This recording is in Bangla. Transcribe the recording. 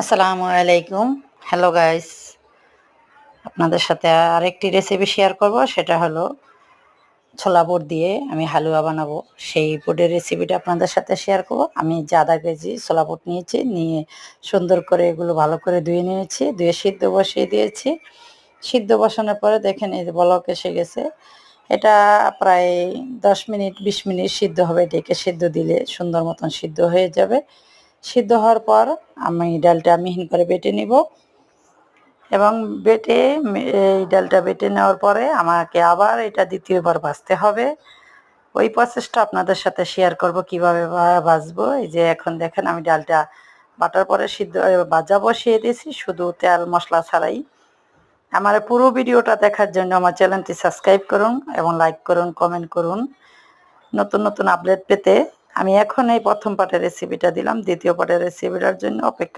আসসালামু আলাইকুম। Hello guys. আপনাদের সাথে আরেকটি রেসিপি শেয়ার করব। সেটা হলো ছোলা বুট দিয়ে আমি হালুয়া বানাবো। সেই বুটের রেসিপিটা আপনাদের সাথে শেয়ার করব। আমি যে আধা কেজি ছোলা বুট নিয়েছি, নিয়ে সুন্দর করে এগুলো ভালো করে ধুয়ে নিয়েছি। ধুয়ে সিদ্ধ বসিয়ে দিয়েছি। সিদ্ধ বসানোর পরে দেখেন এই যে বলক এসে গেছে। এটা প্রায় 10 মিনিট 20 মিনিট সিদ্ধ হবে। ঢেকে সিদ্ধ দিলে সুন্দর মতন সিদ্ধ হয়ে যাবে। সিদ্ধ হওয়ার পর আমি ডালটা মিহিন করে বেটে নিব এবং এই ডালটা বেটে নেওয়ার পরে আমাকে আবার এটা দ্বিতীয়বার ভাজতে হবে। ওই প্রসেসটা আপনাদের সাথে শেয়ার করব কিভাবে ভাজবো। এই যে এখন দেখেন আমি ডালটা বাটার পরে ভাজা বসিয়ে দিয়েছি, শুধু তেল মশলা ছাড়াই। আমার পুরো ভিডিওটা দেখার জন্য আমার চ্যানেলটি সাবস্ক্রাইব করুন এবং লাইক করুন, কমেন্ট করুন। নতুন নতুন আপডেট পেতে আমি এখন এই প্রথম পার্টের রেসিপিটা দিলাম, দ্বিতীয় পার্টের রেসিপিটার জন্য অপেক্ষা।